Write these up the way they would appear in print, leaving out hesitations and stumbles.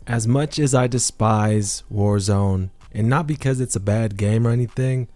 As much as I despise Warzone, and not because it's a bad game or anything,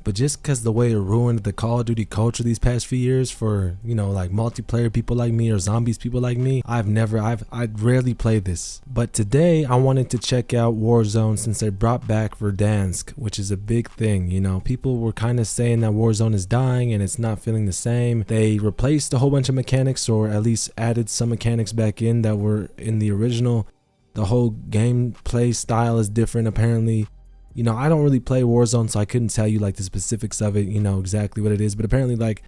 but just because the way it ruined the Call of Duty culture these past few years for, you know, like multiplayer people like me or zombies people like me, I'd rarely play this. But today I wanted to check out Warzone since they brought back Verdansk, which is a big thing. You know, people were kind of saying that Warzone is dying and it's not feeling the same. They replaced a whole bunch of mechanics, or at least added some mechanics back in that were in the original. The whole gameplay style is different apparently. You know, I don't really play Warzone, so I couldn't tell you like the specifics of it, you know, exactly what it is. But apparently, like,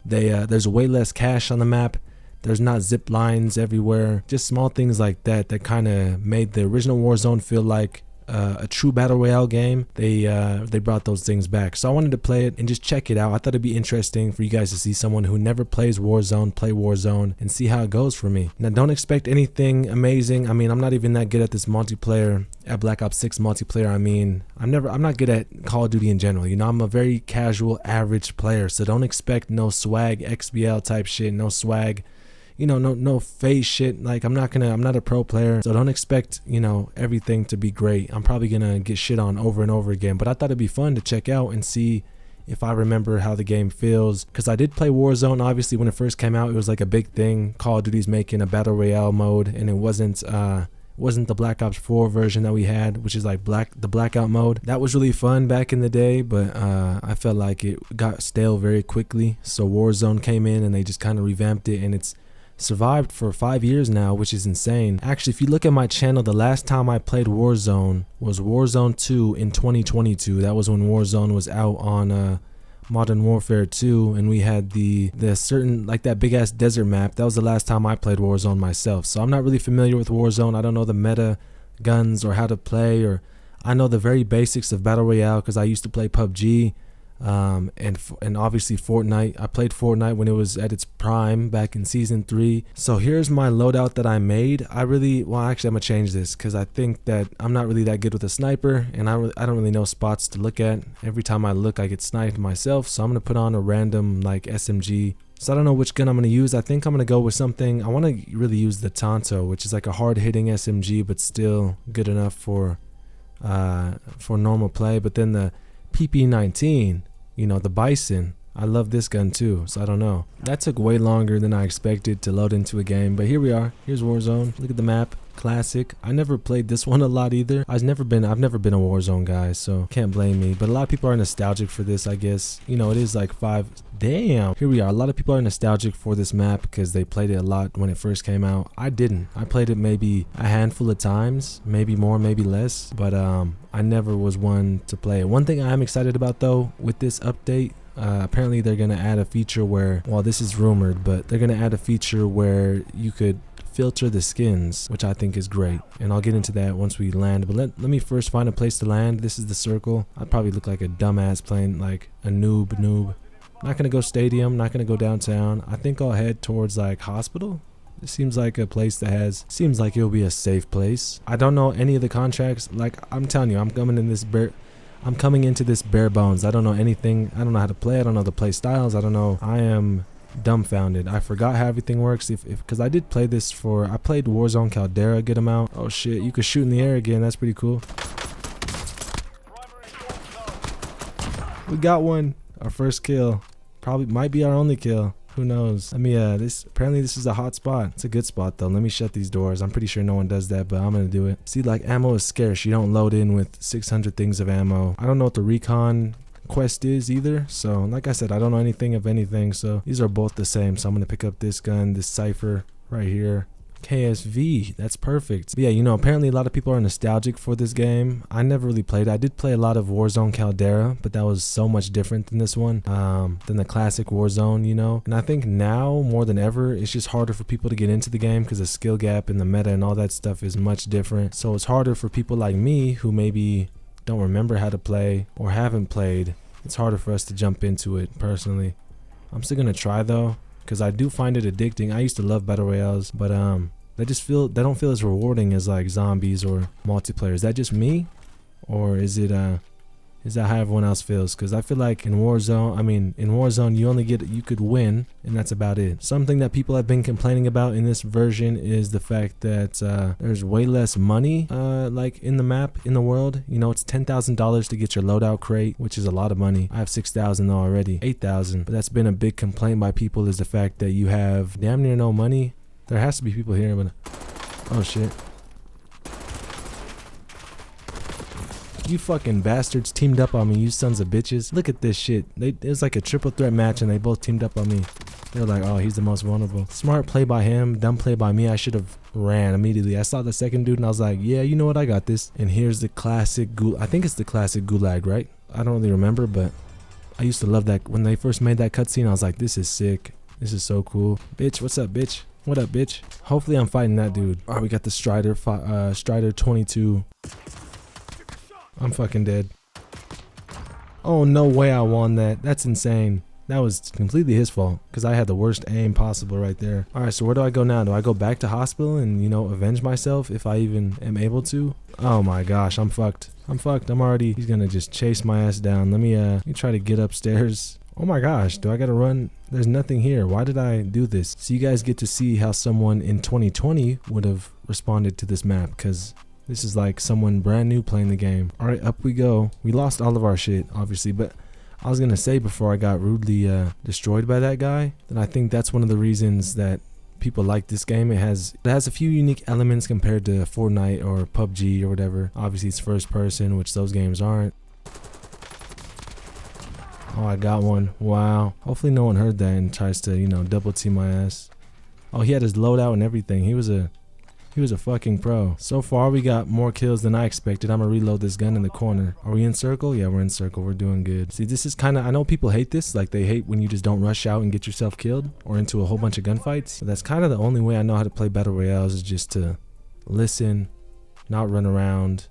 there's way less cash on the map. There's not zip lines everywhere. Just small things like that that kind of made the original Warzone feel like a true battle royale game. They brought those things back, so I wanted to play it and just check it out. I thought it'd be interesting for you guys to see someone who never plays Warzone play Warzone and see how it goes for me. Now, don't expect anything amazing. I mean, I'm not even that good at this multiplayer, at Black Ops 6 multiplayer. I mean, I'm not good at Call of Duty in general. You know, I'm a very casual, average player, so don't expect no swag XBL type shit, no swag, you know, no face shit. Like, I'm not a pro player, so don't expect, you know, everything to be great. I'm probably gonna get shit on over and over again, but I thought it'd be fun to check out and see if I remember how the game feels, because I did play Warzone. Obviously, when it first came out, it was like a big thing. Call of Duty's making a battle royale mode, and it wasn't the Black Ops 4 version that we had, which is like the blackout mode. That was really fun back in the day, but I felt like it got stale very quickly. So Warzone came in and they just kind of revamped it, and it's survived for 5 years now, which is insane. Actually, if you look at my channel, the last time I played Warzone was Warzone 2 in 2022. That was when Warzone was out on Modern Warfare 2, and we had the certain, like, that big ass desert map. That was the last time I played Warzone myself, so I'm not really familiar with Warzone. I don't know the meta guns or how to play, or I know the very basics of battle royale because I used to play PUBG. And obviously Fortnite. I played Fortnite when it was at its prime back in season 3. So here's my loadout that I made. Actually I'm gonna change this because I think that I'm not really that good with a sniper, and I don't really know spots to look at. Every time I look, I get sniped myself, so I'm gonna put on a random like SMG. So I don't know which gun I'm going to use. I think I'm going to go with something. I want to really use the Tonto, which is like a hard-hitting SMG but still good enough for normal play. But then the PP-19, you know, the Bison, I love this gun too, so I don't know. That took way longer than I expected to load into a game, but here we are. Here's Warzone. Look at the map. Classic. I never played this one a lot either. I've never been a Warzone guy, so can't blame me. But a lot of people are nostalgic for this, I guess. You know, it is like damn. Here we are. A lot of people are nostalgic for this map because they played it a lot when it first came out. I didn't. I played it maybe a handful of times, maybe more, maybe less, but I never was one to play it. One thing I am excited about though with this update, apparently they're gonna add a feature where, well, this is rumored, but they're gonna add a feature where you could filter the skins, which I think is great, and I'll get into that once we land. But let me first find a place to land. This is the circle. I'd probably look like a dumbass playing like a noob. Not gonna go stadium, not gonna go downtown. I think I'll head towards like hospital. It seems like a place that seems like it'll be a safe place. I don't know any of the contracts. Like, I'm telling you, I'm coming into this bare bones. I don't know anything. I don't know how to play. I don't know the play styles. I don't know. I am dumbfounded. I forgot how everything works. Because I did play this I played Warzone Caldera a good amount. Oh shit, you could shoot in the air again. That's pretty cool. We got one. Our first kill. Probably might be our only kill. Who knows? Let me apparently this is a hot spot. It's a good spot though. Let me shut these doors. I'm pretty sure no one does that, but I'm gonna do it. See, like, ammo is scarce. You don't load in with 600 things of ammo. I don't know what the recon quest is either, so like I said, I don't know anything of anything, so these are both the same. So I'm gonna pick up this gun, this Cypher right here. KSV, that's perfect. But yeah, you know, apparently a lot of people are nostalgic for this game. I never really played it. I did play a lot of Warzone Caldera, but that was so much different than this one, than the classic Warzone, you know. And I think now more than ever, it's just harder for people to get into the game because the skill gap and the meta and all that stuff is much different. So it's harder for people like me who maybe don't remember how to play or haven't played. It's harder for us to jump into it personally. I'm still gonna try though, because I do find it addicting. I used to love battle royales, but they don't feel as rewarding as like zombies or multiplayer. Is that just me, or is it Is that how everyone else feels? Because I feel like in Warzone, you could win, and that's about it. Something that people have been complaining about in this version is the fact that there's way less money, like in the map, in the world. You know, it's $10,000 to get your loadout crate, which is a lot of money. I have 6,000 already, 8,000. But that's been a big complaint by people, is the fact that you have damn near no money. There has to be people here, but oh shit. You fucking bastards teamed up on me, you sons of bitches. Look at this shit. It was like a triple threat match and they both teamed up on me. They're like, oh, he's the most vulnerable. Smart play by him, dumb play by me. I should have ran immediately. I saw the second dude and I was like, yeah, you know what, I got this. And here's the classic I think it's the classic gulag, right? I don't really remember, but I used to love that. When they first made that cutscene, I was like, this is sick. This is so cool. Bitch, what's up, bitch? What up, bitch? Hopefully I'm fighting that dude. All right, we got the Strider, Strider 22. I'm fucking dead. Oh, no way I won that. That's insane. That was completely his fault because I had the worst aim possible right there. All right, so where do I go now? Do I go back to hospital and, you know, avenge myself if I even am able to? Oh my gosh, I'm fucked. I'm fucked. He's gonna just chase my ass down. Let me try to get upstairs. Oh my gosh, do I gotta run? There's nothing here. Why did I do this? So you guys get to see how someone in 2020 would have responded to this map, because this is like someone brand new playing the game. All right, up we go. We lost all of our shit, obviously, but I was gonna say before I got rudely destroyed by that guy, that I think that's one of the reasons that people like this game. It has a few unique elements compared to Fortnite or PUBG or whatever. Obviously, it's first person, which those games aren't. Oh, I got one. Wow. Hopefully no one heard that and tries to, you know, double team my ass. Oh, he had his loadout and everything. He was a fucking pro. So far, we got more kills than I expected. I'm gonna reload this gun in the corner. Are we in circle? Yeah, we're in circle. We're doing good. See, this is kind of, I know people hate this. Like, they hate when you just don't rush out and get yourself killed or into a whole bunch of gunfights. But that's kind of the only way I know how to play Battle Royales, is just to listen, not run around,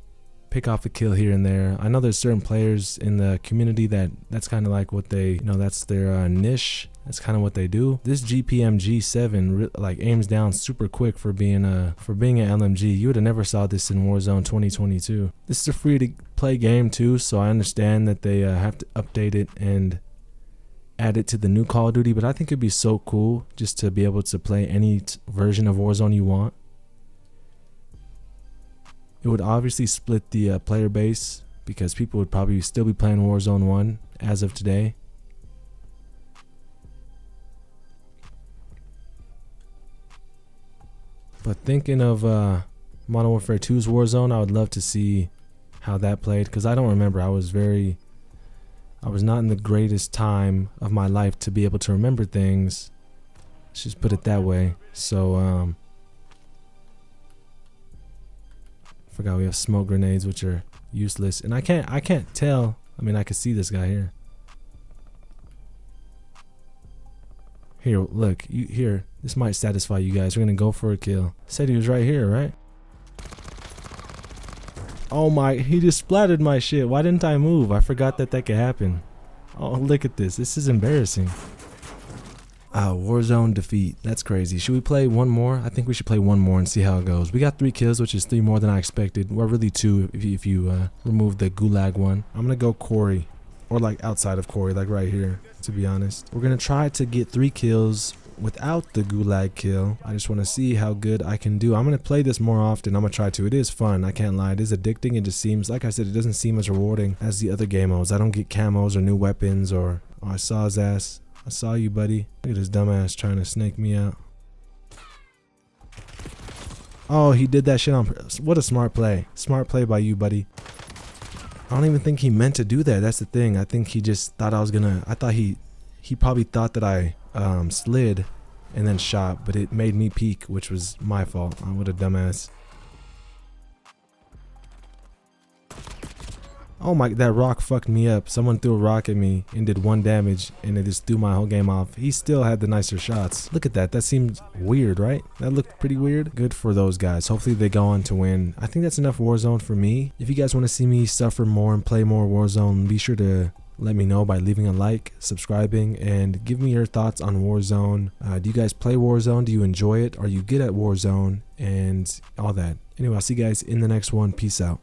pick off a kill here and there. I know there's certain players in the community that's kind of like what they, you know, that's their niche. That's kind of what they do. This GPM G7 like aims down super quick for being an LMG. You would have never saw this in Warzone 2022. This is a free to play game too, so I understand that they have to update it and add it to the new Call of Duty, but I think it'd be so cool just to be able to play any version of Warzone you want. It would obviously split the player base, because people would probably still be playing Warzone 1 as of today. But thinking of Modern Warfare 2's Warzone, I would love to see how that played, because I don't remember. I was not in the greatest time of my life to be able to remember things. Let's just put it that way. So forgot we have smoke grenades, which are useless, and I can't tell. I mean, I can see this guy here. Here, look, here. This might satisfy you guys. We're gonna go for a kill. Said he was right here, right? Oh my! He just splattered my shit. Why didn't I move? I forgot that could happen. Oh, look at this. This is embarrassing. Warzone defeat. That's crazy. Should we play one more? I think we should play one more and see how it goes. We got 3 kills, which is 3 more than I expected. Well, really 2 if you remove the gulag one. I'm gonna go Corey, or like outside of Corey, like right here, to be honest. We're gonna try to get 3 kills without the gulag kill. I just want to see how good I can do. I'm gonna play this more often. I'm gonna try to. It is fun, I can't lie. It is addicting. It just seems, like I said, it doesn't seem as rewarding as the other game modes. I don't get camos or new weapons, or oh, I saw his ass. I saw you, buddy. Look at this dumbass trying to snake me out. Oh, he did that shit on purpose. What a smart play. Smart play by you, buddy. I don't even think he meant to do that. That's the thing. I think he just thought I was gonna, I thought he probably thought that I slid and then shot, but it made me peek, which was my fault. What a dumbass. Oh my, that rock fucked me up. Someone threw a rock at me and did 1 damage, and it just threw my whole game off. He still had the nicer shots. Look at that. That seemed weird, right? That looked pretty weird. Good for those guys. Hopefully they go on to win. I think that's enough Warzone for me. If you guys want to see me suffer more and play more Warzone, be sure to let me know by leaving a like, subscribing, and give me your thoughts on Warzone. Do you guys play Warzone? Do you enjoy it? Are you good at Warzone? And all that. Anyway, I'll see you guys in the next one. Peace out.